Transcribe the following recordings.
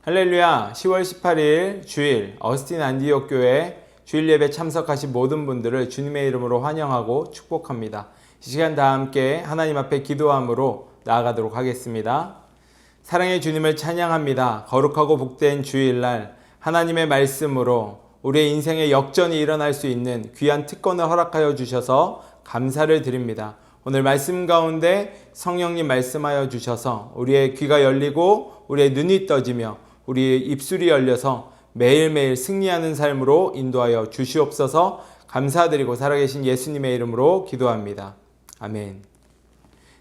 할렐루야. 10월 18일 주일 어스틴 안디옥 교회 주일 예배 참석하신 모든 분들을 주님의 이름으로 환영하고 축복합니다. 이 시간 다 함께 하나님 앞에 기도함으로 나아가도록 하겠습니다. 사랑의 주님을 찬양합니다. 거룩하고 복된 주일날 하나님의 말씀으로 우리의 인생의 역전이 일어날 수 있는 귀한 특권을 허락하여 주셔서 감사를 드립니다. 오늘 말씀 가운데 성령님 말씀하여 주셔서 우리의 귀가 열리고 우리의 눈이 떠지며 우리의 입술이 열려서 매일매일 승리하는 삶으로 인도하여 주시옵소서. 감사드리고 살아계신 예수님의 이름으로 기도합니다. 아멘.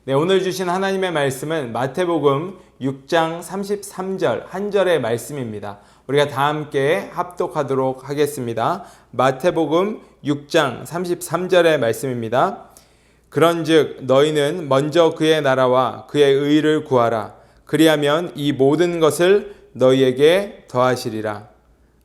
네, 오늘 주신 하나님의 말씀은 마태복음 6장 33절 한 절의 말씀입니다. 우리가 다 함께 합독하도록 하겠습니다. 마태복음 6장 33절의 말씀입니다. 그런즉 너희는 먼저 그의 나라와 그의 의를 구하라. 그리하면 이 모든 것을 너희에게 더하시리라.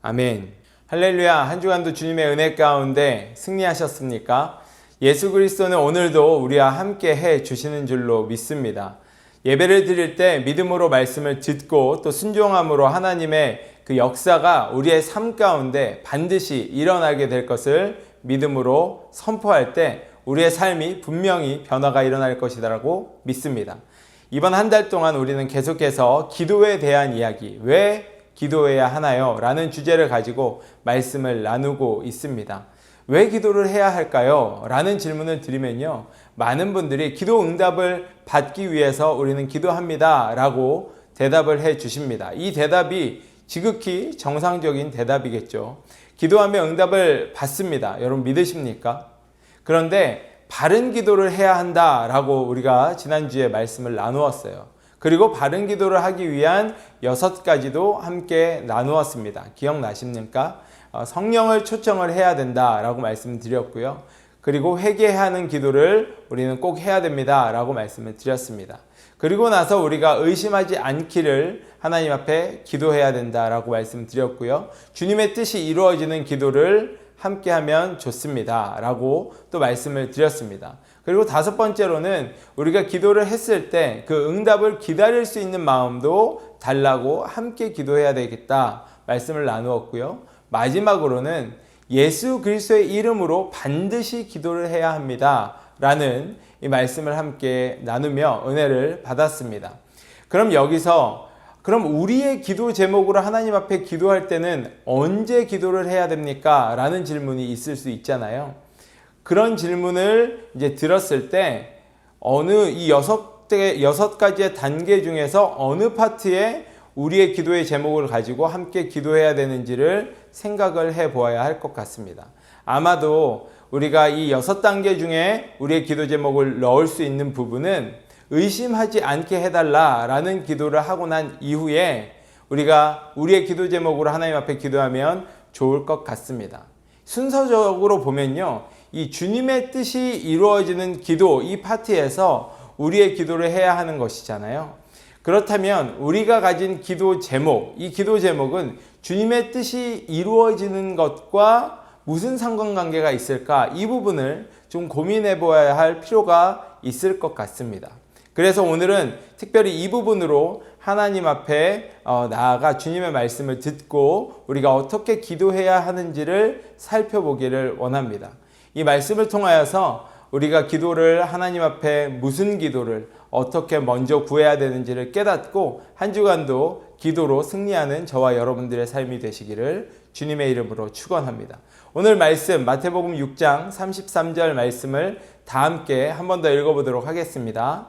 아멘. 할렐루야. 한 주간도 주님의 은혜 가운데 승리하셨습니까? 예수 그리스도는 오늘도 우리와 함께 해 주시는 줄로 믿습니다. 예배를 드릴 때 믿음으로 말씀을 듣고 또 순종함으로 하나님의 그 역사가 우리의 삶 가운데 반드시 일어나게 될 것을 믿음으로 선포할 때 우리의 삶이 분명히 변화가 일어날 것이라고 믿습니다. 이번 한 달 동안 우리는 계속해서 기도에 대한 이야기, 왜 기도해야 하나요? 라는 주제를 가지고 말씀을 나누고 있습니다. 왜 기도를 해야 할까요? 라는 질문을 드리면요, 많은 분들이 기도 응답을 받기 위해서 우리는 기도합니다 라고 대답을 해 주십니다. 이 대답이 지극히 정상적인 대답이겠죠. 기도하면 응답을 받습니다. 여러분 믿으십니까? 그런데 바른 기도를 해야 한다라고 우리가 지난주에 말씀을 나누었어요. 그리고 바른 기도를 하기 위한 6가지도 함께 나누었습니다. 기억나십니까? 성령을 초청을 해야 된다라고 말씀드렸고요. 그리고 회개하는 기도를 우리는 꼭 해야 됩니다라고 말씀을 드렸습니다. 그리고 나서 우리가 의심하지 않기를 하나님 앞에 기도해야 된다라고 말씀드렸고요. 주님의 뜻이 이루어지는 기도를 함께하면 좋습니다 라고 또 말씀을 드렸습니다. 그리고 5번째로는 우리가 기도를 했을 때 그 응답을 기다릴 수 있는 마음도 달라고 함께 기도해야 되겠다 말씀을 나누었고요. 마지막으로는 예수 그리스도의 이름으로 반드시 기도를 해야 합니다 라는 이 말씀을 함께 나누며 은혜를 받았습니다. 그럼 여기서 우리의 기도 제목으로 하나님 앞에 기도할 때는 언제 기도를 해야 됩니까? 라는 질문이 있을 수 있잖아요. 그런 질문을 이제 들었을 때 어느 이 6가지의 단계 중에서 어느 파트에 우리의 기도의 제목을 가지고 함께 기도해야 되는지를 생각을 해 보아야 할 것 같습니다. 아마도 우리가 이 6단계 중에 우리의 기도 제목을 넣을 수 있는 부분은 의심하지 않게 해달라라는 기도를 하고 난 이후에 우리가 우리의 기도 제목으로 하나님 앞에 기도하면 좋을 것 같습니다. 순서적으로 보면요, 이 주님의 뜻이 이루어지는 기도 이 파트에서 우리의 기도를 해야 하는 것이잖아요. 그렇다면 우리가 가진 기도 제목, 이 기도 제목은 주님의 뜻이 이루어지는 것과 무슨 상관관계가 있을까? 이 부분을 좀 고민해 보아야 할 필요가 있을 것 같습니다. 그래서 오늘은 특별히 이 부분으로 하나님 앞에 나아가 주님의 말씀을 듣고 우리가 어떻게 기도해야 하는지를 살펴보기를 원합니다. 이 말씀을 통하여서 우리가 기도를 하나님 앞에 무슨 기도를 어떻게 먼저 구해야 되는지를 깨닫고 한 주간도 기도로 승리하는 저와 여러분들의 삶이 되시기를 주님의 이름으로 축원합니다. 오늘 말씀 마태복음 6장 33절 말씀을 다 함께 한 번 더 읽어보도록 하겠습니다.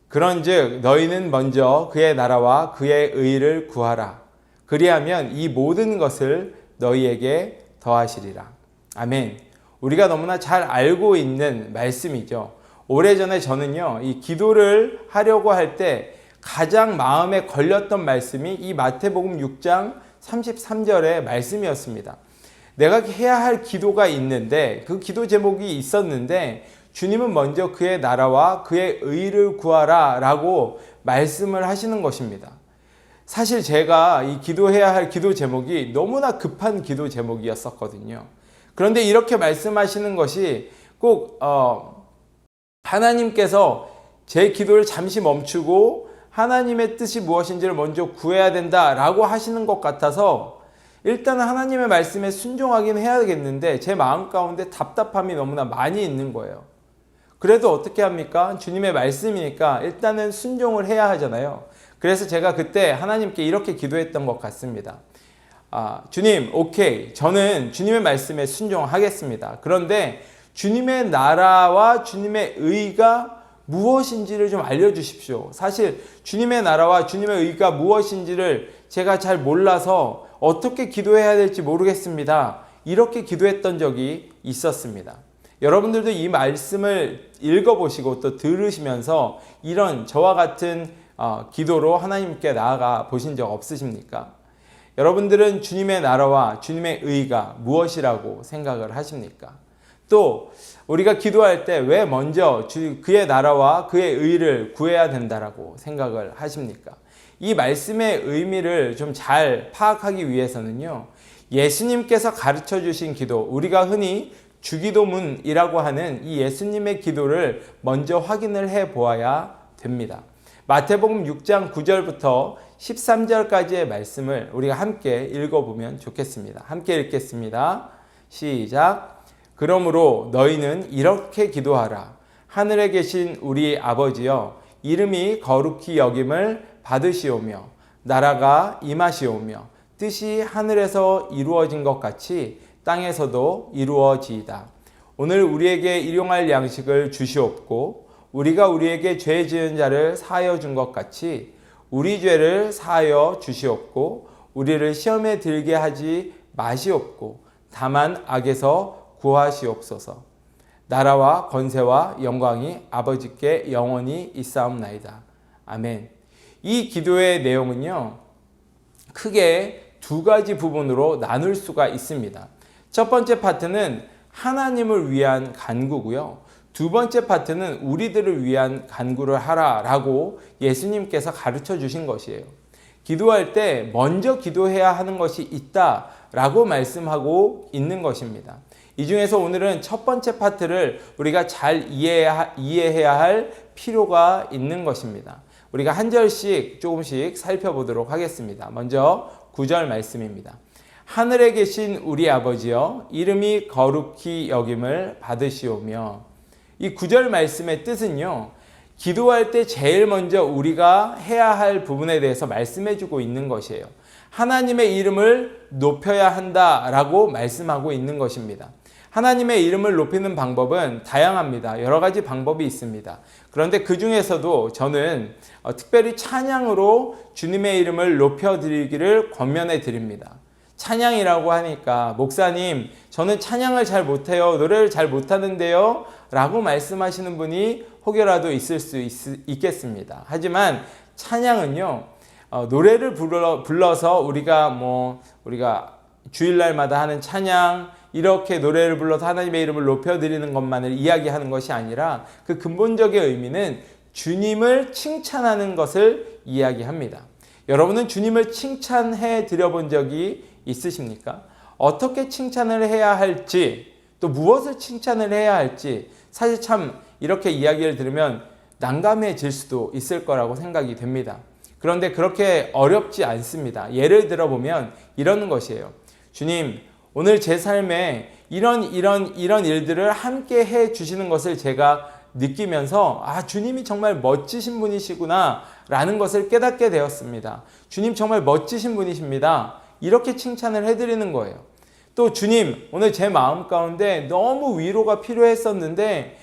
그런즉 너희는 먼저 그의 나라와 그의 의를 구하라. 그리하면 이 모든 것을 너희에게 더하시리라. 아멘. 우리가 너무나 잘 알고 있는 말씀이죠. 오래전에 저는요, 이 기도를 하려고 할 때 가장 마음에 걸렸던 말씀이 이 마태복음 6장 33절의 말씀이었습니다. 내가 해야 할 기도가 있는데 그 기도 제목이 있었는데 주님은 먼저 그의 나라와 그의 의를 구하라 라고 말씀을 하시는 것입니다. 사실 제가 이 기도해야 할 기도 제목이 너무나 급한 기도 제목이었었거든요. 그런데 이렇게 말씀하시는 것이 꼭 하나님께서 제 기도를 잠시 멈추고 하나님의 뜻이 무엇인지를 먼저 구해야 된다라고 하시는 것 같아서 일단 하나님의 말씀에 순종하긴 해야겠는데 제 마음 가운데 답답함이 너무나 많이 있는 거예요. 그래도 어떻게 합니까? 주님의 말씀이니까 일단은 순종을 해야 하잖아요. 그래서 제가 그때 하나님께 이렇게 기도했던 것 같습니다. 주님, 오케이. 저는 주님의 말씀에 순종하겠습니다. 그런데 주님의 나라와 주님의 의가 무엇인지를 좀 알려주십시오. 사실 주님의 나라와 주님의 의가 무엇인지를 제가 잘 몰라서 어떻게 기도해야 될지 모르겠습니다. 이렇게 기도했던 적이 있었습니다. 여러분들도 이 말씀을 읽어보시고 또 들으시면서 이런 저와 같은 기도로 하나님께 나아가 보신 적 없으십니까? 여러분들은 주님의 나라와 주님의 의가 무엇이라고 생각을 하십니까? 또 우리가 기도할 때 왜 먼저 그의 나라와 그의 의를 구해야 된다라고 생각을 하십니까? 이 말씀의 의미를 좀 잘 파악하기 위해서는요, 예수님께서 가르쳐 주신 기도, 우리가 흔히 주기도문이라고 하는 이 예수님의 기도를 먼저 확인을 해 보아야 됩니다. 마태복음 6장 9절부터 13절까지의 말씀을 우리가 함께 읽어보면 좋겠습니다. 함께 읽겠습니다. 시작. 그러므로 너희는 이렇게 기도하라. 하늘에 계신 우리 아버지여, 이름이 거룩히 여김을 받으시오며 나라가 임하시오며 뜻이 하늘에서 이루어진 것 같이 땅에서도 이루어지이다. 오늘 우리에게 일용할 양식을 주시옵고 우리가 우리에게 죄 지은 자를 사하여 준 것 같이 우리 죄를 사하여 주시옵고 우리를 시험에 들게 하지 마시옵고 다만 악에서 구하시옵소서. 나라와 권세와 영광이 아버지께 영원히 있사옵나이다. 아멘. 이 기도의 내용은요, 크게 두 가지 부분으로 나눌 수가 있습니다. 첫 번째 파트는 하나님을 위한 간구고요. 두 번째 파트는 우리들을 위한 간구를 하라라고 예수님께서 가르쳐 주신 것이에요. 기도할 때 먼저 기도해야 하는 것이 있다라고 말씀하고 있는 것입니다. 이 중에서 오늘은 첫 번째 파트를 우리가 잘 이해해야 할 필요가 있는 것입니다. 우리가 한 절씩 조금씩 살펴보도록 하겠습니다. 먼저 9절 말씀입니다. 하늘에 계신 우리 아버지여, 이름이 거룩히 여김을 받으시오며. 이 9절 말씀의 뜻은요, 기도할 때 제일 먼저 우리가 해야 할 부분에 대해서 말씀해 주고 있는 것이에요. 하나님의 이름을 높여야 한다라고 말씀하고 있는 것입니다. 하나님의 이름을 높이는 방법은 다양합니다. 여러 가지 방법이 있습니다. 그런데 그 중에서도 저는 특별히 찬양으로 주님의 이름을 높여드리기를 권면해 드립니다. 찬양이라고 하니까 목사님, 저는 찬양을 잘 못해요. 노래를 잘 못하는데요. 라고 말씀하시는 분이 혹여라도 있을 수 있겠습니다. 하지만 찬양은요, 노래를 불러서 우리가 주일날마다 하는 찬양, 이렇게 노래를 불러서 하나님의 이름을 높여드리는 것만을 이야기하는 것이 아니라 그 근본적인 의미는 주님을 칭찬하는 것을 이야기합니다. 여러분은 주님을 칭찬해 드려본 적이 있으십니까? 어떻게 칭찬을 해야 할지, 또 무엇을 칭찬을 해야 할지 사실 참 이렇게 이야기를 들으면 난감해질 수도 있을 거라고 생각이 됩니다. 그런데 그렇게 어렵지 않습니다. 예를 들어보면 이러는 것이에요. 주님, 오늘 제 삶에 이런 일들을 함께 해 주시는 것을 제가 느끼면서 주님이 정말 멋지신 분이시구나 라는 것을 깨닫게 되었습니다. 주님 정말 멋지신 분이십니다. 이렇게 칭찬을 해드리는 거예요. 또 주님, 오늘 제 마음 가운데 너무 위로가 필요했었는데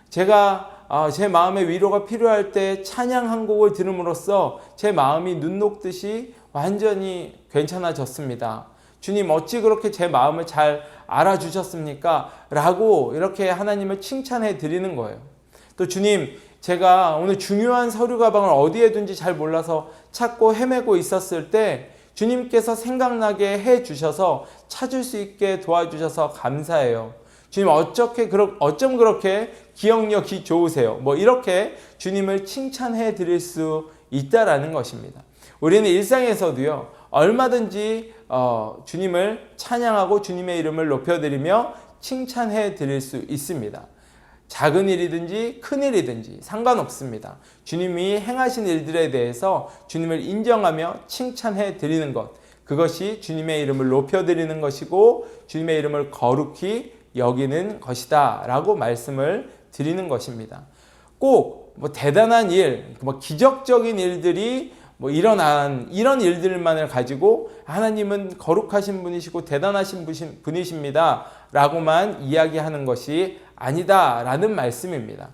제가 제 마음에 위로가 필요할 때 찬양 한 곡을 들음으로써 제 마음이 눈 녹듯이 완전히 괜찮아졌습니다. 주님, 어찌 그렇게 제 마음을 잘 알아주셨습니까? 라고 이렇게 하나님을 칭찬해 드리는 거예요. 또 주님, 제가 오늘 중요한 서류 가방을 어디에 둔지 잘 몰라서 찾고 헤매고 있었을 때 주님께서 생각나게 해 주셔서 찾을 수 있게 도와주셔서 감사해요. 주님, 어쩜 그렇게 기억력이 좋으세요? 이렇게 주님을 칭찬해 드릴 수 있다라는 것입니다. 우리는 일상에서도요, 얼마든지 주님을 찬양하고 주님의 이름을 높여드리며 칭찬해 드릴 수 있습니다. 작은 일이든지 큰 일이든지 상관없습니다. 주님이 행하신 일들에 대해서 주님을 인정하며 칭찬해 드리는 것, 그것이 주님의 이름을 높여드리는 것이고 주님의 이름을 거룩히 여기는 것이다 라고 말씀을 드리는 것입니다. 꼭 뭐 대단한 일, 뭐 기적적인 일들이 뭐 일어난 이런 일들만을 가지고 하나님은 거룩하신 분이시고 대단하신 분이십니다 라고만 이야기하는 것이 아니다 라는 말씀입니다.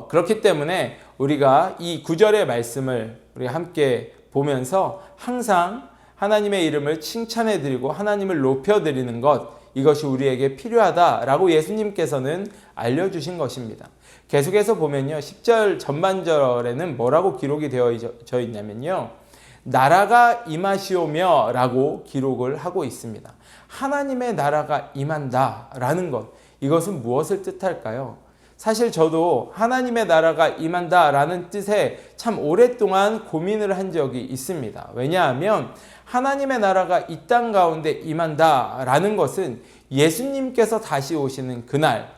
그렇기 때문에 우리가 이 9절의 말씀을 우리가 함께 보면서 항상 하나님의 이름을 칭찬해 드리고 하나님을 높여 드리는 것, 이것이 우리에게 필요하다라고 예수님께서는 알려주신 것입니다. 계속해서 보면요, 10절 전반절에는 뭐라고 기록이 되어져 있냐면요, 나라가 임하시오며 라고 기록을 하고 있습니다. 하나님의 나라가 임한다 라는 것, 이것은 무엇을 뜻할까요? 사실 저도 하나님의 나라가 임한다 라는 뜻에 참 오랫동안 고민을 한 적이 있습니다. 왜냐하면 하나님의 나라가 이 땅 가운데 임한다 라는 것은 예수님께서 다시 오시는 그날,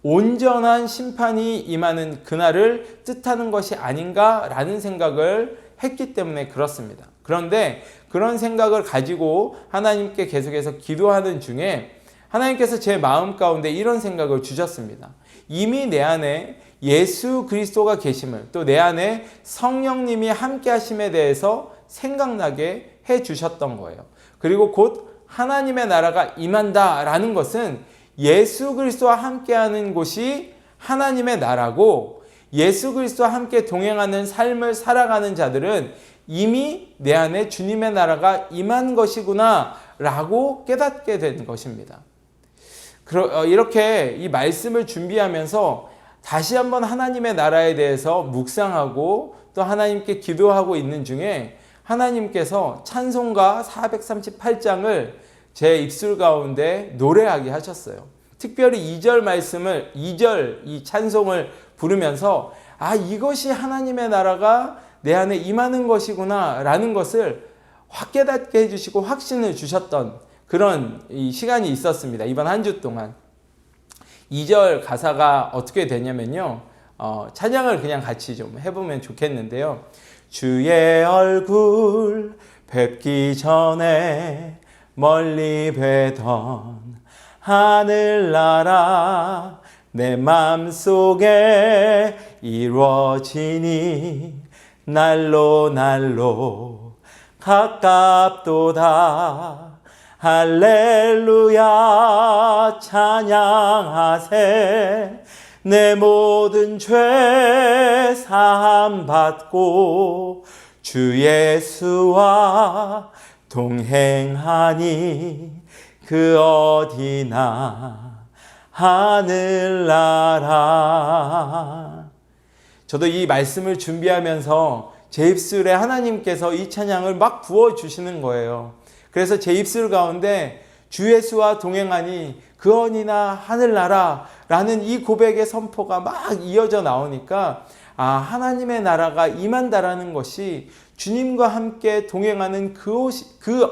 온전한 심판이 임하는 그날을 뜻하는 것이 아닌가 라는 생각을 했기 때문에 그렇습니다. 그런데 그런 생각을 가지고 하나님께 계속해서 기도하는 중에 하나님께서 제 마음 가운데 이런 생각을 주셨습니다. 이미 내 안에 예수 그리스도가 계심을, 또 내 안에 성령님이 함께 하심에 대해서 생각나게 해 주셨던 거예요. 그리고 곧 하나님의 나라가 임한다 라는 것은 예수 그리스도와 함께하는 곳이 하나님의 나라고, 예수 그리스도와 함께 동행하는 삶을 살아가는 자들은 이미 내 안에 주님의 나라가 임한 것이구나 라고 깨닫게 된 것입니다. 이렇게 이 말씀을 준비하면서 다시 한번 하나님의 나라에 대해서 묵상하고 또 하나님께 기도하고 있는 중에 하나님께서 찬송가 438장을 제 입술 가운데 노래하게 하셨어요. 특별히 2절 말씀을, 2절 이 찬송을 부르면서 이것이 하나님의 나라가 내 안에 임하는 것이구나 라는 것을 확 깨닫게 해주시고 확신을 주셨던 그런 이 시간이 있었습니다. 이번 한 주 동안. 2절 가사가 어떻게 되냐면요, 찬양을 그냥 같이 좀 해보면 좋겠는데요. 주의 얼굴 뵙기 전에 멀리 뵈던 하늘나라 내 맘속에 이루어지니 날로 날로 가깝도다. 할렐루야 찬양하세. 내 모든 죄 사함 받고 주 예수와 동행하니 그 어디나 하늘나라. 저도 이 말씀을 준비하면서 제 입술에 하나님께서 이 찬양을 막 부어주시는 거예요. 그래서 제 입술 가운데 주 예수와 동행하니 그 어디나 하늘나라 라는 이 고백의 선포가 막 이어져 나오니까 하나님의 나라가 임한다라는 것이 주님과 함께 동행하는 그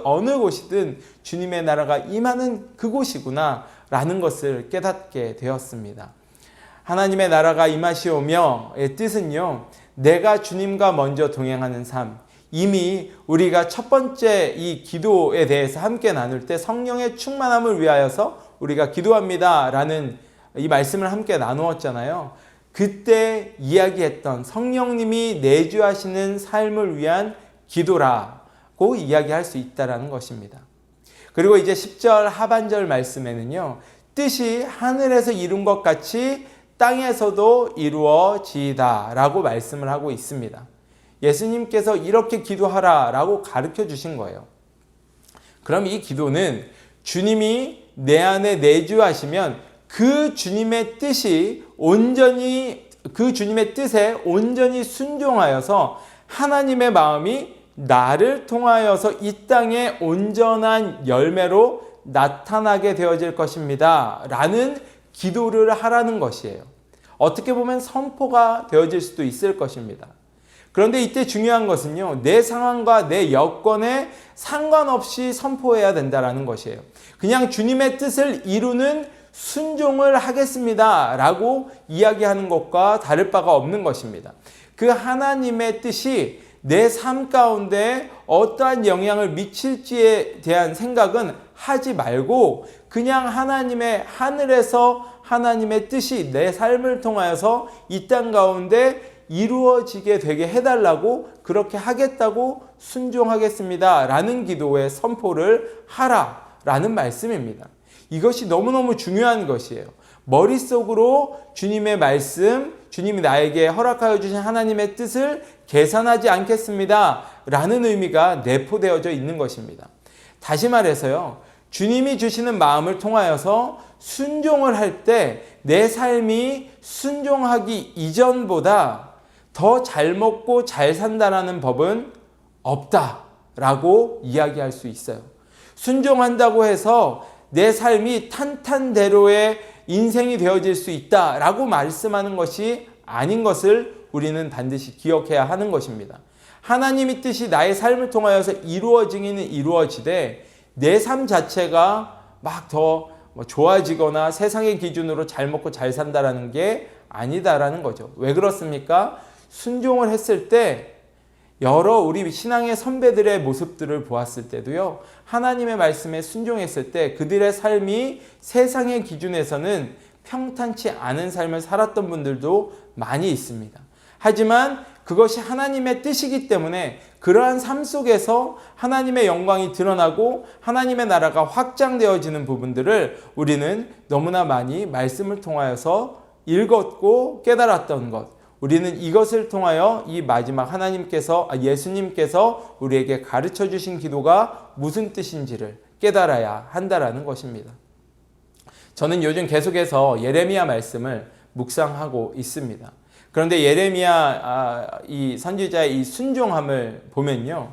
어느 곳이든 주님의 나라가 임하는 그곳이구나 라는 것을 깨닫게 되었습니다. 하나님의 나라가 임하시오며의 뜻은요, 내가 주님과 먼저 동행하는 삶, 이미 우리가 첫 번째 이 기도에 대해서 함께 나눌 때 성령의 충만함을 위하여서 우리가 기도합니다 라는 이 말씀을 함께 나누었잖아요. 그때 이야기했던 성령님이 내주하시는 삶을 위한 기도라고 이야기할 수 있다는 것입니다. 그리고 이제 10절 하반절 말씀에는요, 뜻이 하늘에서 이룬 것 같이 땅에서도 이루어지이다 라고 말씀을 하고 있습니다. 예수님께서 이렇게 기도하라 라고 가르쳐 주신 거예요. 그럼 이 기도는 주님이 내 안에 내주하시면 그 주님의 뜻에 온전히 순종하여서 하나님의 마음이 나를 통하여서 이 땅에 온전한 열매로 나타나게 되어질 것입니다 라는 기도를 하라는 것이에요. 어떻게 보면 선포가 되어질 수도 있을 것입니다. 그런데 이때 중요한 것은요, 내 상황과 내 여건에 상관없이 선포해야 된다는 것이에요. 그냥 주님의 뜻을 이루는 순종을 하겠습니다 라고 이야기하는 것과 다를 바가 없는 것입니다. 그 하나님의 뜻이 내 삶 가운데 어떠한 영향을 미칠지에 대한 생각은 하지 말고 그냥 하나님의 하늘에서 하나님의 뜻이 내 삶을 통하여서 이 땅 가운데 이루어지게 되게 해달라고 그렇게 하겠다고 순종하겠습니다 라는 기도의 선포를 하라 라는 말씀입니다. 이것이 너무너무 중요한 것이에요. 머릿속으로 주님의 말씀, 주님이 나에게 허락하여 주신 하나님의 뜻을 계산하지 않겠습니다 라는 의미가 내포되어져 있는 것입니다. 다시 말해서요, 주님이 주시는 마음을 통하여서 순종을 할 때 내 삶이 순종하기 이전보다 더 잘 먹고 잘 산다라는 법은 없다라고 이야기할 수 있어요. 순종한다고 해서 내 삶이 탄탄대로의 인생이 되어질 수 있다라고 말씀하는 것이 아닌 것을 우리는 반드시 기억해야 하는 것입니다. 하나님의 뜻이 나의 삶을 통하여서 이루어지기는 이루어지되 내 삶 자체가 막 더 좋아지거나 세상의 기준으로 잘 먹고 잘 산다라는 게 아니다라는 거죠. 왜 그렇습니까? 순종을 했을 때 여러 우리 신앙의 선배들의 모습들을 보았을 때도요, 하나님의 말씀에 순종했을 때 그들의 삶이 세상의 기준에서는 평탄치 않은 삶을 살았던 분들도 많이 있습니다. 하지만 그것이 하나님의 뜻이기 때문에 그러한 삶 속에서 하나님의 영광이 드러나고 하나님의 나라가 확장되어지는 부분들을 우리는 너무나 많이 말씀을 통하여서 읽었고 깨달았던 것, 우리는 이것을 통하여 이 마지막 예수님께서 우리에게 가르쳐 주신 기도가 무슨 뜻인지를 깨달아야 한다라는 것입니다. 저는 요즘 계속해서 예레미야 말씀을 묵상하고 있습니다. 그런데 예레미야 이 선지자의 이 순종함을 보면요,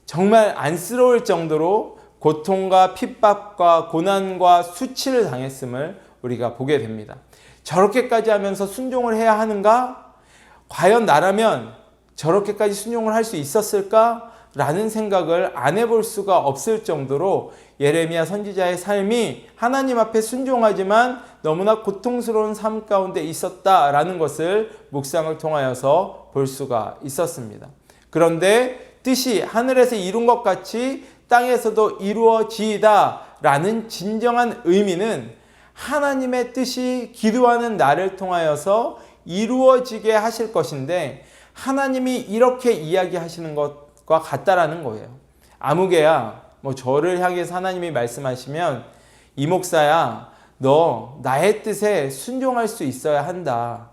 정말 안쓰러울 정도로 고통과 핍박과 고난과 수치를 당했음을 우리가 보게 됩니다. 저렇게까지 하면서 순종을 해야 하는가? 과연 나라면 저렇게까지 순종을 할 수 있었을까? 라는 생각을 안 해볼 수가 없을 정도로 예레미야 선지자의 삶이 하나님 앞에 순종하지만 너무나 고통스러운 삶 가운데 있었다라는 것을 묵상을 통하여서 볼 수가 있었습니다. 그런데 뜻이 하늘에서 이룬 것 같이 땅에서도 이루어지이다라는 진정한 의미는 하나님의 뜻이 기도하는 나를 통하여서 이루어지게 하실 것인데 하나님이 이렇게 이야기하시는 것과 같다라는 거예요. 아무개야, 저를 향해서 하나님이 말씀하시면 이 목사야, 너 나의 뜻에 순종할 수 있어야 한다.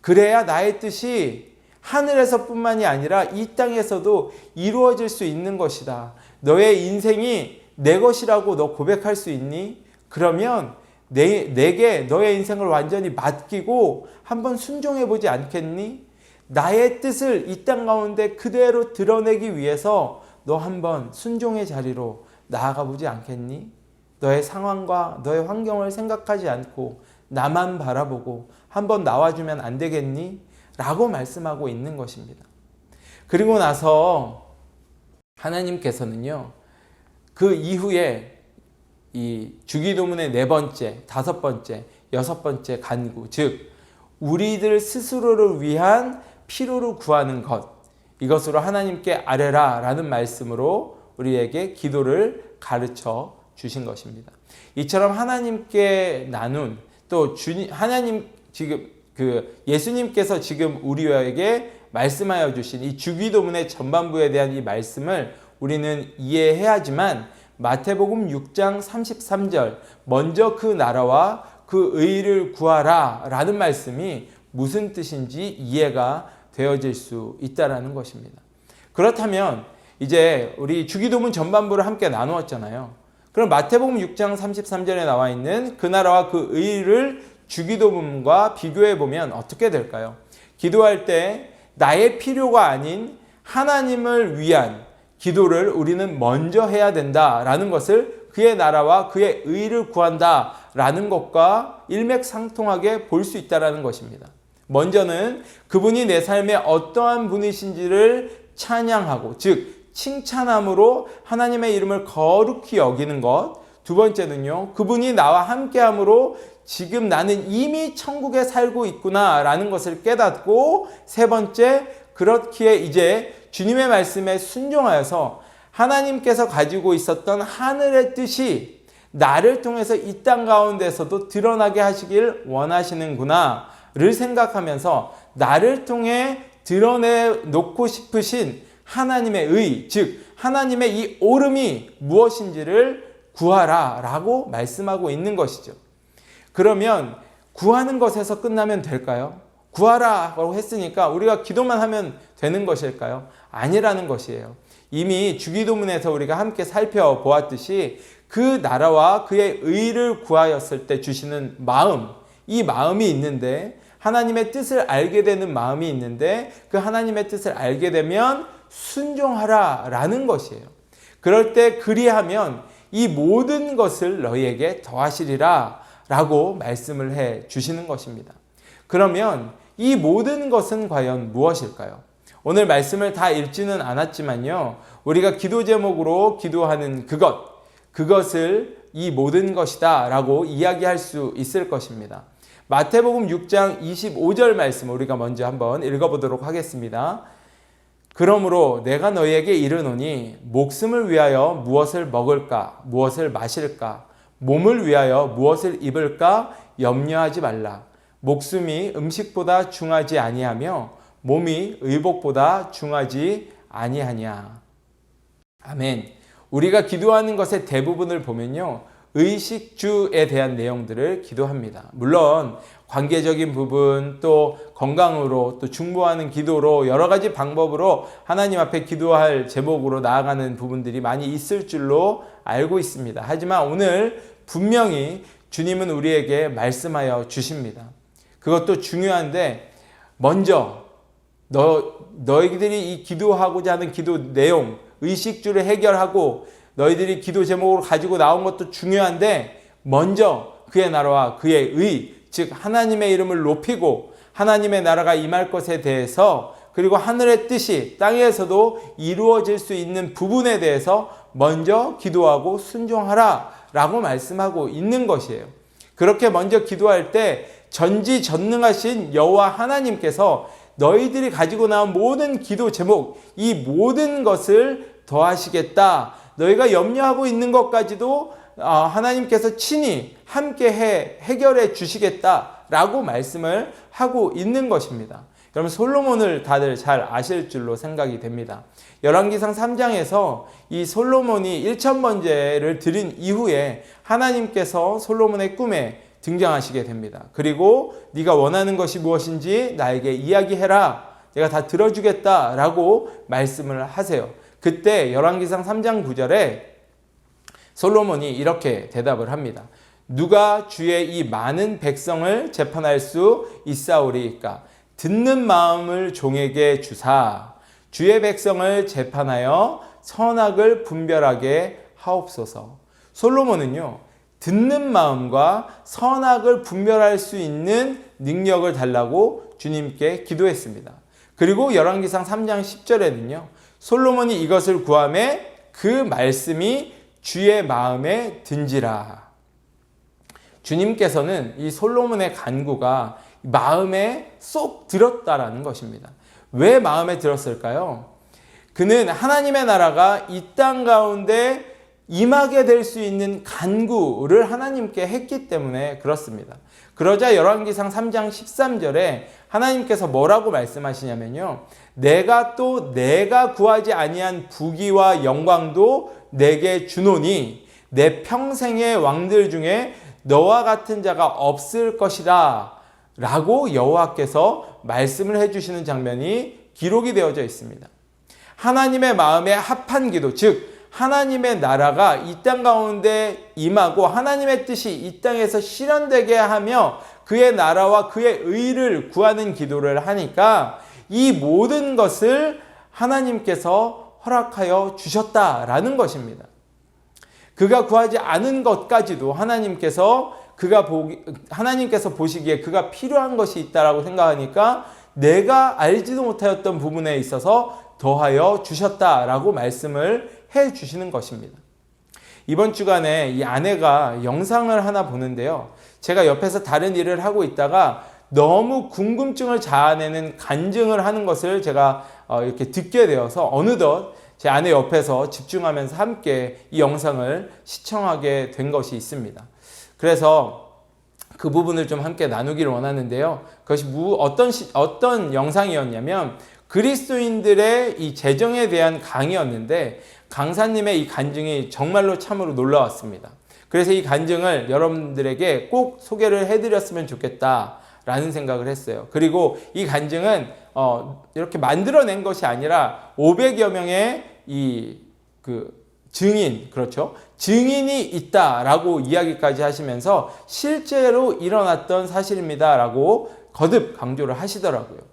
그래야 나의 뜻이 하늘에서뿐만이 아니라 이 땅에서도 이루어질 수 있는 것이다. 너의 인생이 내 것이라고 너 고백할 수 있니? 그러면 내게 너의 인생을 완전히 맡기고 한번 순종해보지 않겠니? 나의 뜻을 이 땅 가운데 그대로 드러내기 위해서 너 한번 순종의 자리로 나아가 보지 않겠니? 너의 상황과 너의 환경을 생각하지 않고 나만 바라보고 한번 나와주면 안 되겠니? 라고 말씀하고 있는 것입니다. 그리고 나서 하나님께서는요, 그 이후에 이 주기도문의 4번째, 5번째, 6번째 간구, 즉 우리들 스스로를 위한 필요를 구하는 것, 이것으로 하나님께 아뢰라 라는 말씀으로 우리에게 기도를 가르쳐 주신 것입니다. 이처럼 하나님께 나눈 또 예수님께서 지금 우리에게 말씀하여 주신 이 주기도문의 전반부에 대한 이 말씀을 우리는 이해해야지만 마태복음 6장 33절 먼저 그 나라와 그 의를 구하라 라는 말씀이 무슨 뜻인지 이해가 되어질 수 있다라는 것입니다. 그렇다면 이제 우리 주기도문 전반부를 함께 나누었잖아요. 그럼 마태복음 6장 33절에 나와 있는 그 나라와 그 의를 주기도문과 비교해 보면 어떻게 될까요? 기도할 때 나의 필요가 아닌 하나님을 위한 기도를 우리는 먼저 해야 된다라는 것을, 그의 나라와 그의 의를 구한다라는 것과 일맥상통하게 볼 수 있다라는 것입니다. 먼저는 그분이 내 삶에 어떠한 분이신지를 찬양하고, 즉 칭찬함으로 하나님의 이름을 거룩히 여기는 것. 두 번째는요, 그분이 나와 함께함으로 지금 나는 이미 천국에 살고 있구나라는 것을 깨닫고, 세 번째, 그렇기에 이제 주님의 말씀에 순종하여서 하나님께서 가지고 있었던 하늘의 뜻이 나를 통해서 이 땅 가운데서도 드러나게 하시길 원하시는구나를 생각하면서 나를 통해 드러내놓고 싶으신 하나님의 의, 즉 하나님의 이 옳음이 무엇인지를 구하라 라고 말씀하고 있는 것이죠. 그러면 구하는 것에서 끝나면 될까요? 구하라 라고 했으니까 우리가 기도만 하면 되는 것일까요? 아니라는 것이에요. 이미 주기도문에서 우리가 함께 살펴보았듯이 그 나라와 그의 의를 구하였을 때 주시는 마음, 이 마음이 있는데, 하나님의 뜻을 알게 되는 마음이 있는데, 그 하나님의 뜻을 알게 되면 순종하라 라는 것이에요. 그럴 때 그리하면 이 모든 것을 너희에게 더하시리라 라고 말씀을 해 주시는 것입니다. 그러면 이 모든 것은 과연 무엇일까요? 오늘 말씀을 다 읽지는 않았지만요, 우리가 기도 제목으로 기도하는 그것을 이 모든 것이다 라고 이야기할 수 있을 것입니다. 마태복음 6장 25절 말씀 우리가 먼저 한번 읽어보도록 하겠습니다. 그러므로 내가 너희에게 이르노니 목숨을 위하여 무엇을 먹을까, 무엇을 마실까, 몸을 위하여 무엇을 입을까 염려하지 말라. 목숨이 음식보다 중하지 아니하며 몸이 의복보다 중하지 아니하냐. 아멘. 우리가 기도하는 것의 대부분을 보면요, 의식주에 대한 내용들을 기도합니다. 물론 관계적인 부분, 또 건강으로, 또 중보하는 기도로 여러 가지 방법으로 하나님 앞에 기도할 제목으로 나아가는 부분들이 많이 있을 줄로 알고 있습니다. 하지만 오늘 분명히 주님은 우리에게 말씀하여 주십니다. 그것도 중요한데, 먼저 너희들이 이 기도하고자 하는 기도 내용, 의식주를 해결하고 너희들이 기도 제목으로 가지고 나온 것도 중요한데, 먼저 그의 나라와 그의 의, 즉 하나님의 이름을 높이고 하나님의 나라가 임할 것에 대해서, 그리고 하늘의 뜻이 땅에서도 이루어질 수 있는 부분에 대해서 먼저 기도하고 순종하라 라고 말씀하고 있는 것이에요. 그렇게 먼저 기도할 때 전지전능하신 여호와 하나님께서 너희들이 가지고 나온 모든 기도 제목, 이 모든 것을 더하시겠다. 너희가 염려하고 있는 것까지도 하나님께서 친히 함께 해결해 주시겠다라고 말씀을 하고 있는 것입니다. 여러분, 솔로몬을 다들 잘 아실 줄로 생각이 됩니다. 열왕기상 3장에서 이 솔로몬이 1000번제를 드린 이후에 하나님께서 솔로몬의 꿈에 등장하시게 됩니다. 그리고 네가 원하는 것이 무엇인지 나에게 이야기해라. 내가 다 들어주겠다라고 말씀을 하세요. 그때 열왕기상 3장 9절에 솔로몬이 이렇게 대답을 합니다. 누가 주의 이 많은 백성을 재판할 수 있사오리이까? 듣는 마음을 종에게 주사 주의 백성을 재판하여 선악을 분별하게 하옵소서. 솔로몬은요, 듣는 마음과 선악을 분별할 수 있는 능력을 달라고 주님께 기도했습니다. 그리고 열왕기상 3장 10절에는요, 솔로몬이 이것을 구하매 그 말씀이 주의 마음에 든지라. 주님께서는 이 솔로몬의 간구가 마음에 쏙 들었다라는 것입니다. 왜 마음에 들었을까요? 그는 하나님의 나라가 이 땅 가운데 임하게 될 수 있는 간구를 하나님께 했기 때문에 그렇습니다. 그러자 열왕기상 3장 13절에 하나님께서 뭐라고 말씀하시냐면요, 내가 구하지 아니한 부귀와 영광도 내게 주노니 내 평생의 왕들 중에 너와 같은 자가 없을 것이라 라고 여호와께서 말씀을 해주시는 장면이 기록이 되어져 있습니다. 하나님의 마음에 합한 기도, 즉 하나님의 나라가 이 땅 가운데 임하고 하나님의 뜻이 이 땅에서 실현되게 하며 그의 나라와 그의 의를 구하는 기도를 하니까 이 모든 것을 하나님께서 허락하여 주셨다라는 것입니다. 그가 구하지 않은 것까지도 하나님께서 보시기에 그가 필요한 것이 있다라고 생각하니까 내가 알지도 못하였던 부분에 있어서 더하여 주셨다라고 말씀을 해 주시는 것입니다. 이번 주간에 이 아내가 영상을 하나 보는데요. 제가 옆에서 다른 일을 하고 있다가 너무 궁금증을 자아내는 간증을 하는 것을 제가 이렇게 듣게 되어서 어느덧 제 아내 옆에서 집중하면서 함께 이 영상을 시청하게 된 것이 있습니다. 그래서 그 부분을 좀 함께 나누기를 원하는데요. 그것이 어떤 영상이었냐면 그리스도인들의 이 재정에 대한 강의였는데 강사님의 이 간증이 정말로 참으로 놀라웠습니다. 그래서 이 간증을 여러분들에게 꼭 소개를 해드렸으면 좋겠다라는 생각을 했어요. 그리고 이 간증은 이렇게 만들어낸 것이 아니라 500여 명의 증인, 그렇죠? 증인이 있다라고 이야기까지 하시면서 실제로 일어났던 사실입니다라고 거듭 강조를 하시더라고요.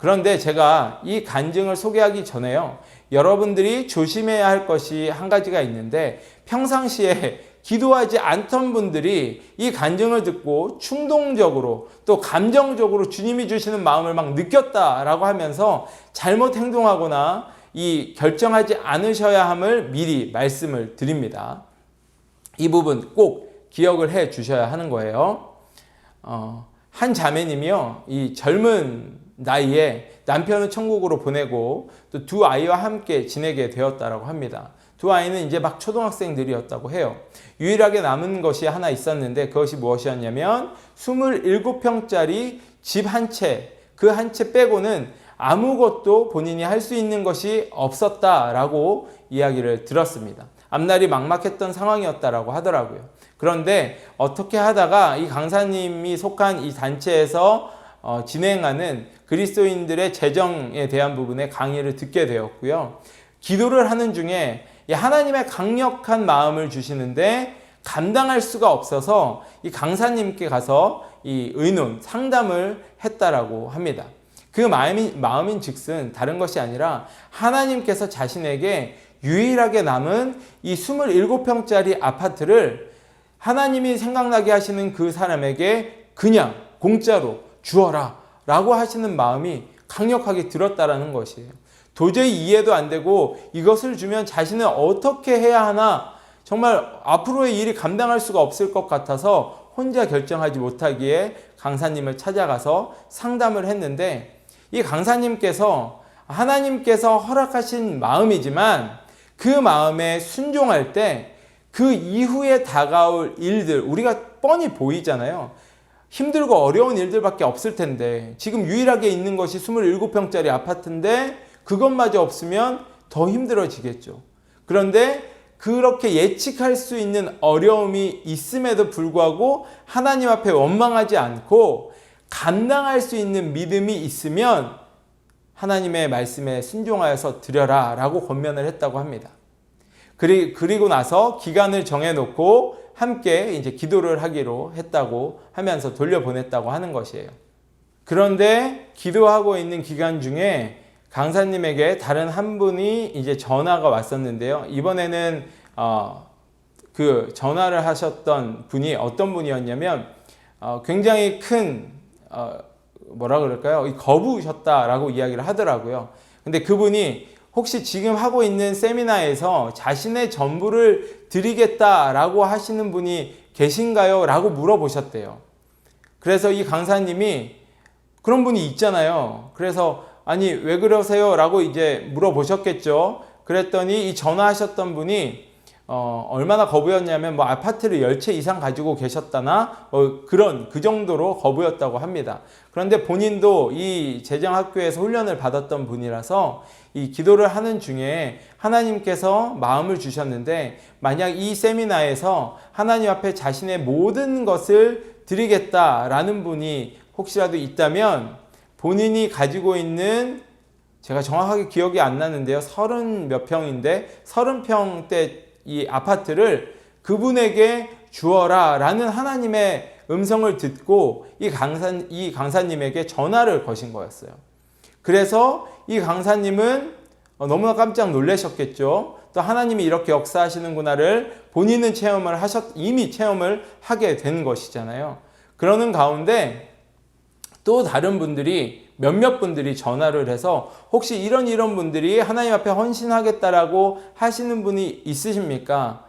그런데 제가 이 간증을 소개하기 전에요. 여러분들이 조심해야 할 것이 한 가지가 있는데 평상시에 기도하지 않던 분들이 이 간증을 듣고 충동적으로 또 감정적으로 주님이 주시는 마음을 막 느꼈다라고 하면서 잘못 행동하거나 이 결정하지 않으셔야 함을 미리 말씀을 드립니다. 이 부분 꼭 기억을 해 주셔야 하는 거예요. 한 자매님이요, 이 젊은 나이에 남편을 천국으로 보내고 또 두 아이와 함께 지내게 되었다라고 합니다. 두 아이는 이제 막 초등학생들이었다고 해요. 유일하게 남은 것이 하나 있었는데 그것이 무엇이었냐면 27평짜리 집 한 채, 그 한 채 빼고는 아무것도 본인이 할 수 있는 것이 없었다라고 이야기를 들었습니다. 앞날이 막막했던 상황이었다라고 하더라고요. 그런데 어떻게 하다가 이 강사님이 속한 이 단체에서 진행하는 그리스도인들의 재정에 대한 부분에 강의를 듣게 되었고요. 기도를 하는 중에 하나님의 강력한 마음을 주시는데 감당할 수가 없어서 이 강사님께 가서 이 의논, 상담을 했다라고 합니다. 그 마음인 즉슨 다른 것이 아니라 하나님께서 자신에게 유일하게 남은 이 27평짜리 아파트를 하나님이 생각나게 하시는 그 사람에게 그냥 공짜로 주어라 라고 하시는 마음이 강력하게 들었다라는 것이에요. 도저히 이해도 안 되고 이것을 주면 자신은 어떻게 해야 하나 정말 앞으로의 일이 감당할 수가 없을 것 같아서 혼자 결정하지 못하기에 강사님을 찾아가서 상담을 했는데 이 강사님께서 하나님께서 허락하신 마음이지만 그 마음에 순종할 때 그 이후에 다가올 일들 우리가 뻔히 보이잖아요. 힘들고 어려운 일들밖에 없을 텐데 지금 유일하게 있는 것이 27평짜리 아파트인데 그것마저 없으면 더 힘들어지겠죠. 그런데 그렇게 예측할 수 있는 어려움이 있음에도 불구하고 하나님 앞에 원망하지 않고 감당할 수 있는 믿음이 있으면 하나님의 말씀에 순종하여서 드려라 라고 권면을 했다고 합니다. 그리고 나서 기간을 정해놓고 함께 이제 기도를 하기로 했다고 하면서 돌려보냈다고 하는 것이에요. 그런데 기도하고 있는 기간 중에 강사님에게 다른 한 분이 이제 전화가 왔었는데요. 이번에는 그 전화를 하셨던 분이 어떤 분이었냐면 굉장히 큰 뭐라 그럴까요? 거부셨다라고 이야기를 하더라고요. 근데 그분이 혹시 지금 하고 있는 세미나에서 자신의 전부를 드리겠다라고 하시는 분이 계신가요? 라고 물어보셨대요. 그래서 이 강사님이 그런 분이 있잖아요. 그래서 아니 왜 그러세요? 라고 이제 물어보셨겠죠. 그랬더니 이 전화하셨던 분이 얼마나 거부였냐면 뭐 아파트를 10채 이상 가지고 계셨다나 그 정도로 거부였다고 합니다. 그런데 본인도 이 재정학교에서 훈련을 받았던 분이라서 이 기도를 하는 중에 하나님께서 마음을 주셨는데 만약 이 세미나에서 하나님 앞에 자신의 모든 것을 드리겠다라는 분이 혹시라도 있다면 본인이 가지고 있는 제가 정확하게 기억이 안 나는데요. 30몇 평인데 30평대 이 아파트를 그분에게 주어라 라는 하나님의 음성을 듣고 이 강사님에게 전화를 거신 거였어요. 그래서 이 강사님은 너무나 깜짝 놀라셨겠죠. 또 하나님이 이렇게 역사하시는구나를 본인은 이미 체험을 하게 된 것이잖아요. 그러는 가운데 또 다른 분들이 몇몇 분들이 전화를 해서 혹시 이런 분들이 하나님 앞에 헌신하겠다라고 하시는 분이 있으십니까?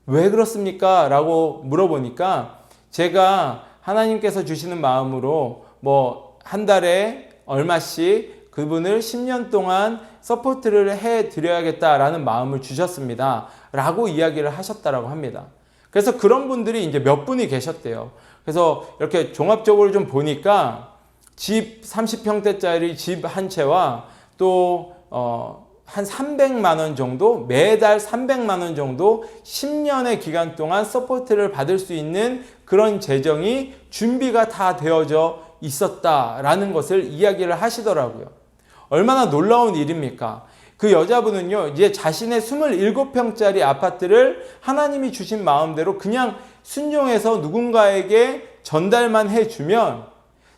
왜 그렇습니까? 라고 물어보니까 제가 하나님께서 주시는 마음으로 뭐 한 달에 얼마씩 그분을 10년 동안 서포트를 해 드려야겠다라는 마음을 주셨습니다. 라고 이야기를 하셨다라고 합니다. 그래서 그런 분들이 이제 몇 분이 계셨대요. 그래서 이렇게 종합적으로 좀 보니까 집 30평대짜리 집 한 채와 또 한 300만 원 정도, 매달 300만 원 정도 10년의 기간 동안 서포트를 받을 수 있는 그런 재정이 준비가 다 되어져 있었다라는 것을 이야기를 하시더라고요. 얼마나 놀라운 일입니까? 그 여자분은요, 이제 자신의 27평짜리 아파트를 하나님이 주신 마음대로 그냥 순종해서 누군가에게 전달만 해주면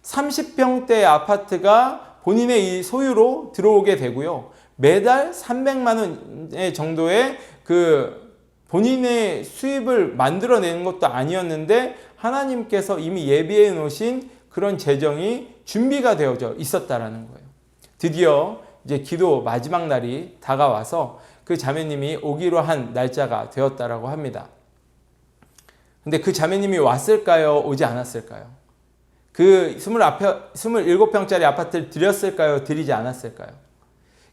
30평대 아파트가 본인의 이 소유로 들어오게 되고요. 매달 300만 원 정도의 그 본인의 수입을 만들어내는 것도 아니었는데 하나님께서 이미 예비해 놓으신 그런 재정이 준비가 되어져 있었다라는 거예요. 드디어 이제 기도 마지막 날이 다가와서 그 자매님이 오기로 한 날짜가 되었다라고 합니다. 근데 그 자매님이 왔을까요? 오지 않았을까요? 그 27평짜리 아파트를 드렸을까요? 드리지 않았을까요?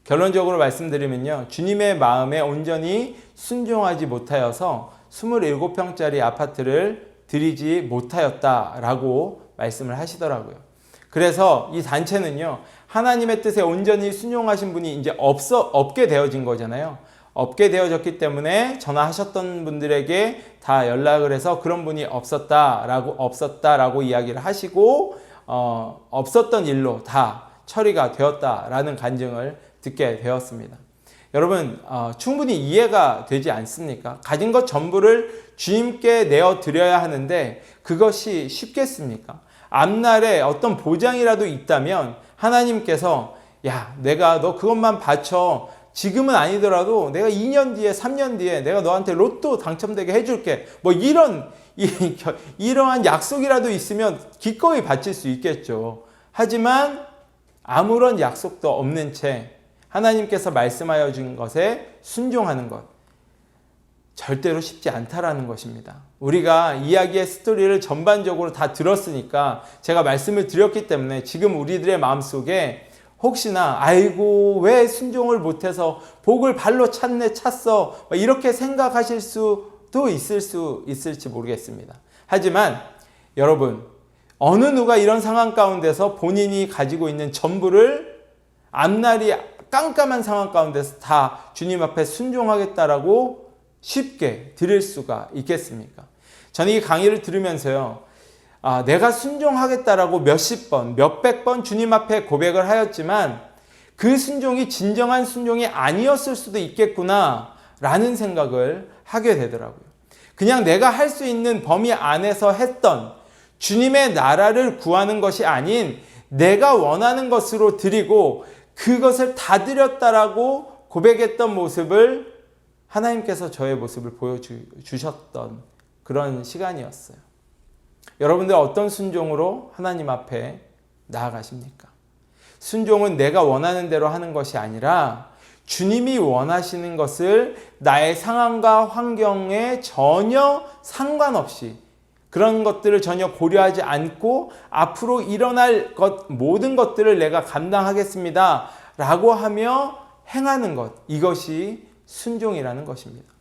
결론적으로 말씀드리면요. 주님의 마음에 온전히 순종하지 못하여서 27평짜리 아파트를 드리지 못하였다라고 말씀을 하시더라고요. 그래서 이 단체는요. 하나님의 뜻에 온전히 순종하신 분이 이제 없게 되어진 거잖아요. 없게 되어졌기 때문에 전화하셨던 분들에게 다 연락을 해서 그런 분이 없었다라고 이야기를 하시고 없었던 일로 다 처리가 되었다라는 간증을 듣게 되었습니다. 여러분 충분히 이해가 되지 않습니까? 가진 것 전부를 주님께 내어드려야 하는데 그것이 쉽겠습니까? 앞날에 어떤 보장이라도 있다면 하나님께서 야 내가 너 그것만 바쳐 지금은 아니더라도 내가 2년 뒤에 3년 뒤에 내가 너한테 로또 당첨되게 해줄게 뭐 이러한 약속이라도 있으면 기꺼이 바칠 수 있겠죠. 하지만 아무런 약속도 없는 채 하나님께서 말씀하여 준 것에 순종하는 것 절대로 쉽지 않다라는 것입니다. 우리가 이야기의 스토리를 전반적으로 다 들었으니까 제가 말씀을 드렸기 때문에 지금 우리들의 마음속에 혹시나 아이고 왜 순종을 못해서 복을 발로 찼어 이렇게 생각하실 수도 있을지 모르겠습니다. 하지만 여러분 어느 누가 이런 상황 가운데서 본인이 가지고 있는 전부를 앞날이 깜깜한 상황 가운데서 다 주님 앞에 순종하겠다라고 쉽게 드릴 수가 있겠습니까? 저는 이 강의를 들으면서요. 내가 순종하겠다라고 몇십 번, 몇백 번 주님 앞에 고백을 하였지만 그 순종이 진정한 순종이 아니었을 수도 있겠구나 라는 생각을 하게 되더라고요. 그냥 내가 할 수 있는 범위 안에서 했던 주님의 나라를 구하는 것이 아닌 내가 원하는 것으로 드리고 그것을 다 드렸다라고 고백했던 모습을 하나님께서 저의 모습을 보여주셨던 그런 시간이었어요. 여러분들 어떤 순종으로 하나님 앞에 나아가십니까? 순종은 내가 원하는 대로 하는 것이 아니라 주님이 원하시는 것을 나의 상황과 환경에 전혀 상관없이 그런 것들을 전혀 고려하지 않고 앞으로 일어날 모든 것들을 내가 감당하겠습니다 라고 하며 행하는 것, 이것이 순종이라는 것입니다.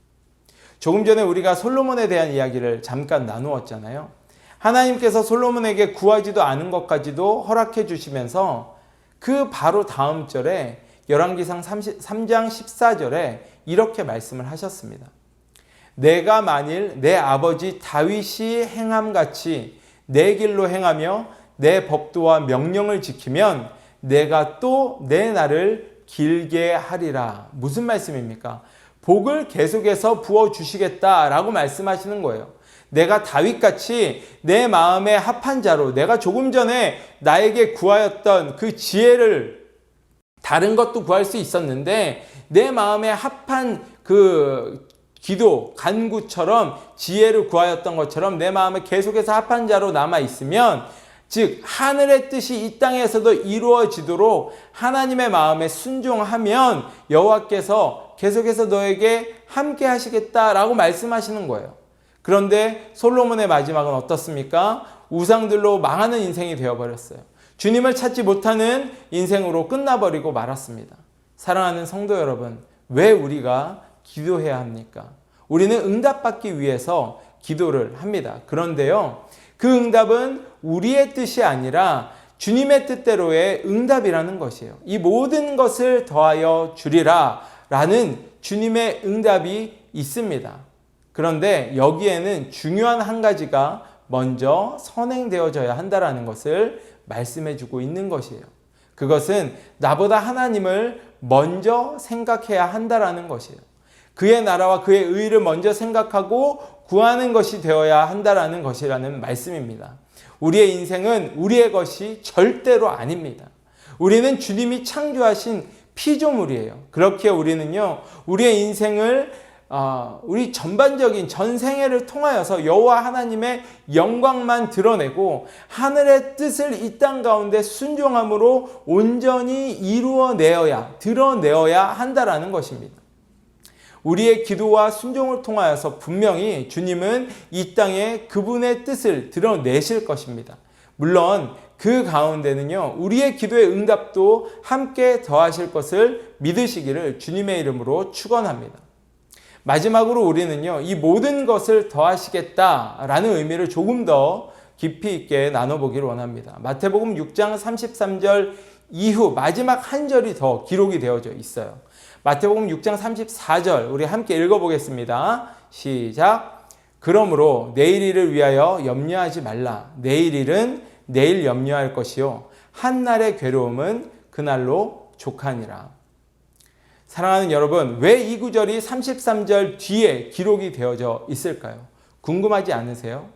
조금 전에 우리가 솔로몬에 대한 이야기를 잠깐 나누었잖아요. 하나님께서 솔로몬에게 구하지도 않은 것까지도 허락해 주시면서 그 바로 다음 절에 열왕기상 3장 14절에 이렇게 말씀을 하셨습니다. 내가 만일 내 아버지 다윗이 행함같이 내 길로 행하며 내 법도와 명령을 지키면 내가 또 내 날을 길게 하리라. 무슨 말씀입니까? 복을 계속해서 부어주시겠다라고 말씀하시는 거예요. 내가 다윗같이 내 마음에 합한 자로 내가 조금 전에 나에게 구하였던 그 지혜를 다른 것도 구할 수 있었는데 내 마음에 합한 그 기도, 간구처럼 지혜를 구하였던 것처럼 내 마음에 계속해서 합한 자로 남아있으면 즉 하늘의 뜻이 이 땅에서도 이루어지도록 하나님의 마음에 순종하면 여호와께서 계속해서 너에게 함께 하시겠다라고 말씀하시는 거예요. 그런데 솔로몬의 마지막은 어떻습니까? 우상들로 망하는 인생이 되어버렸어요. 주님을 찾지 못하는 인생으로 끝나버리고 말았습니다. 사랑하는 성도 여러분, 왜 우리가 기도해야 합니까? 우리는 응답받기 위해서 기도를 합니다. 그런데요, 그 응답은 우리의 뜻이 아니라 주님의 뜻대로의 응답이라는 것이에요. 이 모든 것을 더하여 주리라 라는 주님의 응답이 있습니다. 그런데 여기에는 중요한 한 가지가 먼저 선행되어져야 한다는 것을 말씀해주고 있는 것이에요. 그것은 나보다 하나님을 먼저 생각해야 한다는 것이에요. 그의 나라와 그의 의를 먼저 생각하고 구하는 것이 되어야 한다는 것이라는 말씀입니다. 우리의 인생은 우리의 것이 절대로 아닙니다. 우리는 주님이 창조하신 피조물이에요. 그렇게 우리는요, 우리의 인생을 우리 전반적인 전생애를 통하여서 여호와 하나님의 영광만 드러내고 하늘의 뜻을 이 땅 가운데 순종함으로 온전히 드러내어야 한다라는 것입니다. 우리의 기도와 순종을 통하여서 분명히 주님은 이 땅에 그분의 뜻을 드러내실 것입니다. 물론 그 가운데는요, 우리의 기도의 응답도 함께 더하실 것을 믿으시기를 주님의 이름으로 축원합니다. 마지막으로 우리는요, 이 모든 것을 더하시겠다라는 의미를 조금 더 깊이 있게 나눠보기를 원합니다. 마태복음 6장 33절 이후 마지막 한 절이 더 기록이 되어져 있어요. 마태복음 6장 34절 우리 함께 읽어보겠습니다. 시작. 그러므로 내일 일을 위하여 염려하지 말라. 내일 일은 내일 염려할 것이요 한날의 괴로움은 그날로 족하니라. 사랑하는 여러분, 왜 이 구절이 33절 뒤에 기록이 되어져 있을까요? 궁금하지 않으세요?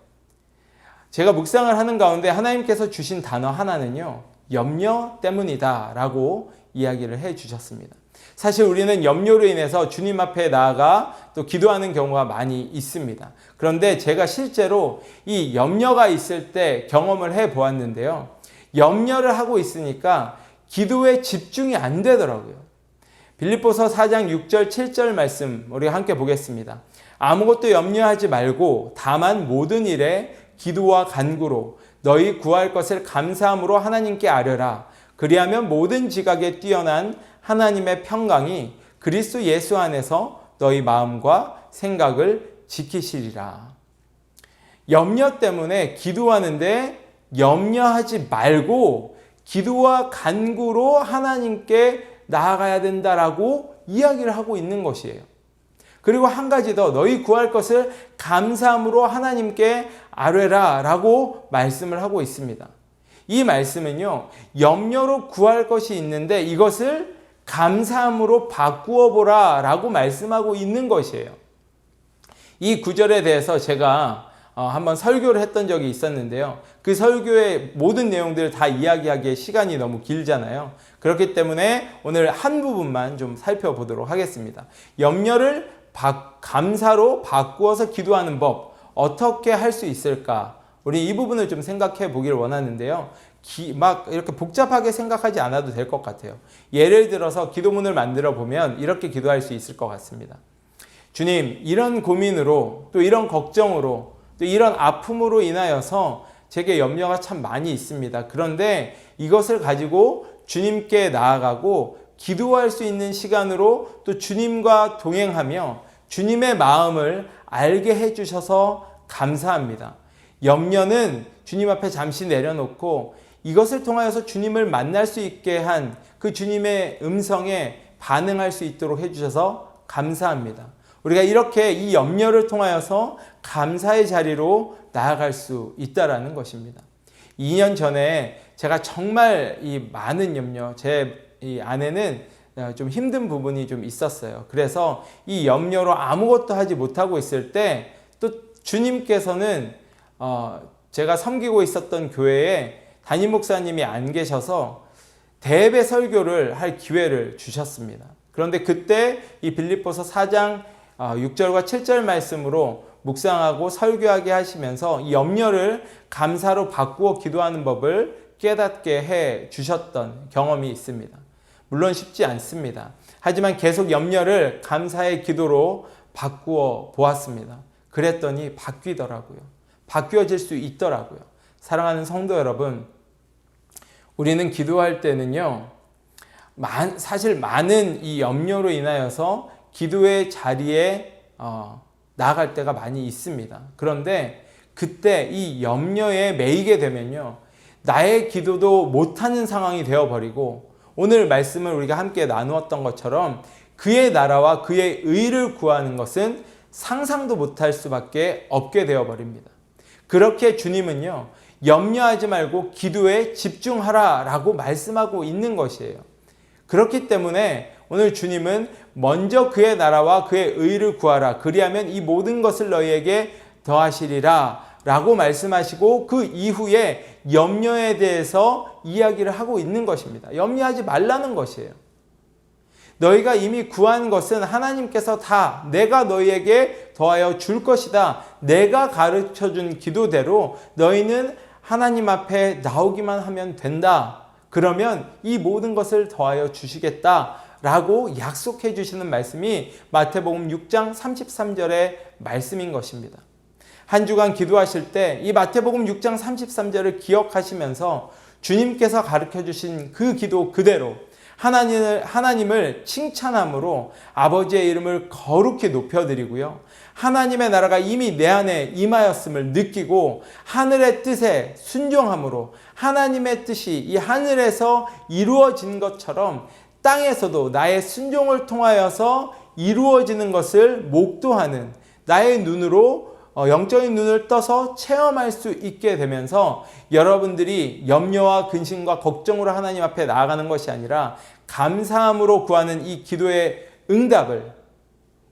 제가 묵상을 하는 가운데 하나님께서 주신 단어 하나는요, 염려 때문이다 라고 이야기를 해 주셨습니다. 사실 우리는 염려로 인해서 주님 앞에 나아가 또 기도하는 경우가 많이 있습니다. 그런데 제가 실제로 이 염려가 있을 때 경험을 해 보았는데요. 염려를 하고 있으니까 기도에 집중이 안 되더라고요. 빌립보서 4장 6절 7절 말씀 우리 함께 보겠습니다. 아무것도 염려하지 말고 다만 모든 일에 기도와 간구로 너희 구할 것을 감사함으로 하나님께 아뢰라. 그리하면 모든 지각에 뛰어난 하나님의 평강이 그리스도 예수 안에서 너희 마음과 생각을 지키시리라. 염려 때문에 기도하는데 염려하지 말고 기도와 간구로 하나님께 나아가야 된다라고 이야기를 하고 있는 것이에요. 그리고 한 가지 더, 너희 구할 것을 감사함으로 하나님께 아뢰라 라고 말씀을 하고 있습니다. 이 말씀은요, 염려로 구할 것이 있는데 이것을 감사함으로 바꾸어 보라 라고 말씀하고 있는 것이에요. 이 구절에 대해서 제가 한번 설교를 했던 적이 있었는데요. 그 설교의 모든 내용들을 다 이야기하기에 시간이 너무 길잖아요. 그렇기 때문에 오늘 한 부분만 좀 살펴보도록 하겠습니다. 염려를 감사로 바꾸어서 기도하는 법, 어떻게 할 수 있을까? 우리 이 부분을 좀 생각해 보기를 원하는데요. 막 이렇게 복잡하게 생각하지 않아도 될 것 같아요. 예를 들어서 기도문을 만들어 보면 이렇게 기도할 수 있을 것 같습니다. 주님, 이런 고민으로 또 이런 걱정으로 또 이런 아픔으로 인하여서 제게 염려가 참 많이 있습니다. 그런데 이것을 가지고 주님께 나아가고 기도할 수 있는 시간으로 또 주님과 동행하며 주님의 마음을 알게 해주셔서 감사합니다. 염려는 주님 앞에 잠시 내려놓고 이것을 통하여서 주님을 만날 수 있게 한 그 주님의 음성에 반응할 수 있도록 해주셔서 감사합니다. 우리가 이렇게 이 염려를 통하여서 감사의 자리로 나아갈 수 있다라는 것입니다. 2년 전에 제가 정말 이 많은 염려, 이 안에는 좀 힘든 부분이 좀 있었어요. 그래서 이 염려로 아무것도 하지 못하고 있을 때 또 주님께서는 제가 섬기고 있었던 교회에 담임 목사님이 안 계셔서 대배 설교를 할 기회를 주셨습니다. 그런데 그때 이 빌립보서 4장 6절과 7절 말씀으로 묵상하고 설교하게 하시면서 이 염려를 감사로 바꾸어 기도하는 법을 깨닫게 해 주셨던 경험이 있습니다. 물론 쉽지 않습니다. 하지만 계속 염려를 감사의 기도로 바꾸어 보았습니다. 그랬더니 바뀌더라고요. 바뀌어질 수 있더라고요. 사랑하는 성도 여러분, 우리는 기도할 때는요, 사실 많은 이 염려로 인하여서 기도의 자리에 나아갈 때가 많이 있습니다. 그런데 그때 이 염려에 매이게 되면요, 나의 기도도 못하는 상황이 되어버리고, 오늘 말씀을 우리가 함께 나누었던 것처럼 그의 나라와 그의 의를 구하는 것은 상상도 못할 수밖에 없게 되어버립니다. 그렇게 주님은요, 염려하지 말고 기도에 집중하라 라고 말씀하고 있는 것이에요. 그렇기 때문에 오늘 주님은 먼저 그의 나라와 그의 의를 구하라, 그리하면 이 모든 것을 너희에게 더하시리라 라고 말씀하시고, 그 이후에 염려에 대해서 이야기를 하고 있는 것입니다. 염려하지 말라는 것이에요. 너희가 이미 구한 것은 하나님께서 다 내가 너희에게 더하여 줄 것이다. 내가 가르쳐준 기도대로 너희는 하나님 앞에 나오기만 하면 된다. 그러면 이 모든 것을 더하여 주시겠다 라고 약속해 주시는 말씀이 마태복음 6장 33절의 말씀인 것입니다. 한 주간 기도하실 때 이 마태복음 6장 33절을 기억하시면서 주님께서 가르쳐 주신 그 기도 그대로 하나님을 칭찬함으로 아버지의 이름을 거룩히 높여드리고요, 하나님의 나라가 이미 내 안에 임하였음을 느끼고 하늘의 뜻에 순종함으로 하나님의 뜻이 이 하늘에서 이루어진 것처럼 땅에서도 나의 순종을 통하여서 이루어지는 것을 목도하는, 나의 눈으로 영적인 눈을 떠서 체험할 수 있게 되면서 여러분들이 염려와 근심과 걱정으로 하나님 앞에 나아가는 것이 아니라 감사함으로 구하는 이 기도의 응답을,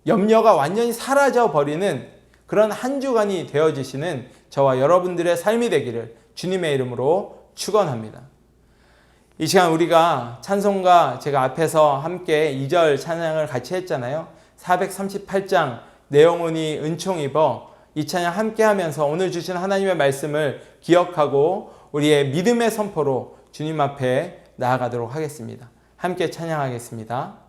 염려가 완전히 사라져 버리는 그런 한 주간이 되어지시는 저와 여러분들의 삶이 되기를 주님의 이름으로 축원합니다. 이 시간 우리가 찬송가 제가 앞에서 함께 2절 찬양을 같이 했잖아요. 438장 내 영혼이 은총 입어, 이 찬양 함께 하면서 오늘 주신 하나님의 말씀을 기억하고 우리의 믿음의 선포로 주님 앞에 나아가도록 하겠습니다. 함께 찬양하겠습니다.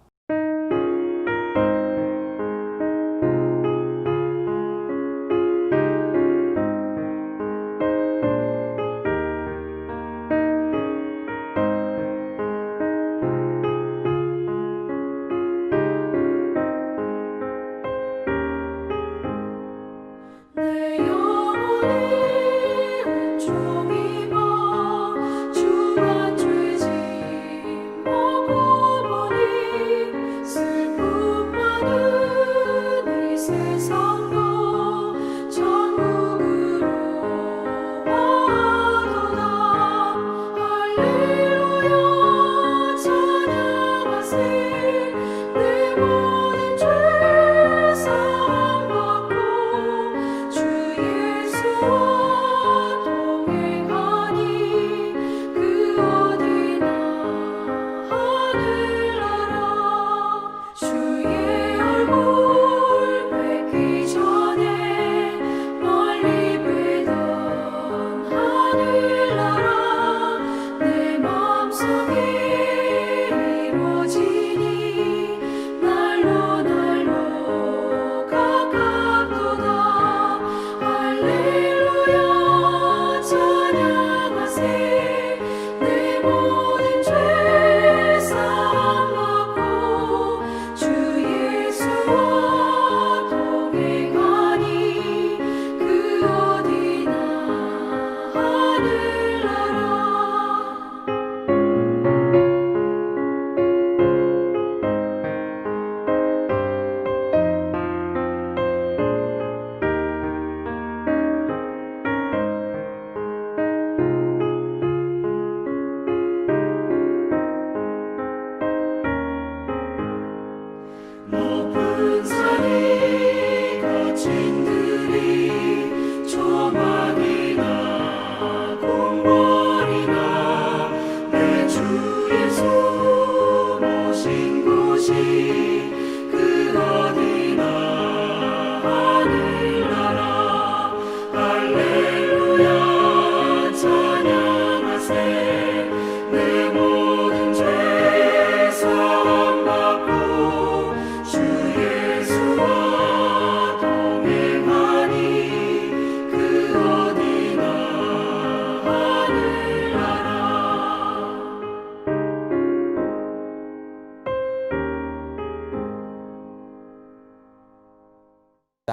주의 얼굴 뵙기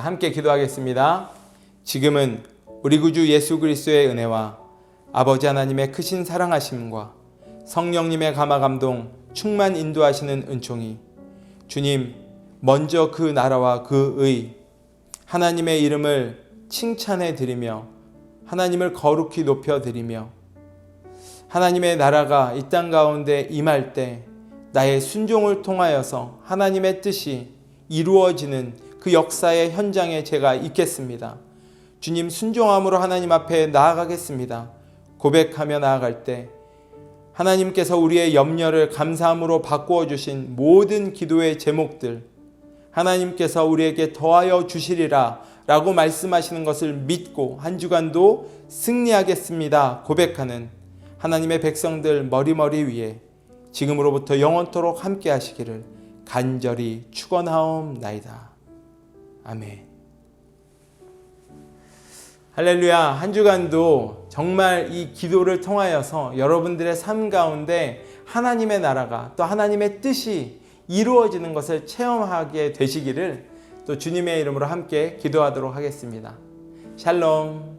함께 기도하겠습니다. 지금은 우리 구주 예수 그리스도의 은혜와 아버지 하나님의 크신 사랑하심과 성령님의 감화 감동 충만 인도하시는 은총이 주님 먼저 그 나라와 그 의 하나님의 이름을 칭찬해 드리며 하나님을 거룩히 높여 드리며 하나님의 나라가 이 땅 가운데 임할 때 나의 순종을 통하여서 하나님의 뜻이 이루어지는 그 역사의 현장에 제가 있겠습니다. 주님 순종함으로 하나님 앞에 나아가겠습니다. 고백하며 나아갈 때 하나님께서 우리의 염려를 감사함으로 바꾸어 주신 모든 기도의 제목들 하나님께서 우리에게 더하여 주시리라 라고 말씀하시는 것을 믿고 한 주간도 승리하겠습니다 고백하는 하나님의 백성들 머리머리 위에 지금으로부터 영원토록 함께 하시기를 간절히 축원하옵나이다. 아멘. 할렐루야. 한 주간도 정말 이 기도를 통하여서 여러분들의 삶 가운데 하나님의 나라가 또 하나님의 뜻이 이루어지는 것을 체험하게 되시기를 또 주님의 이름으로 함께 기도하도록 하겠습니다. 샬롬.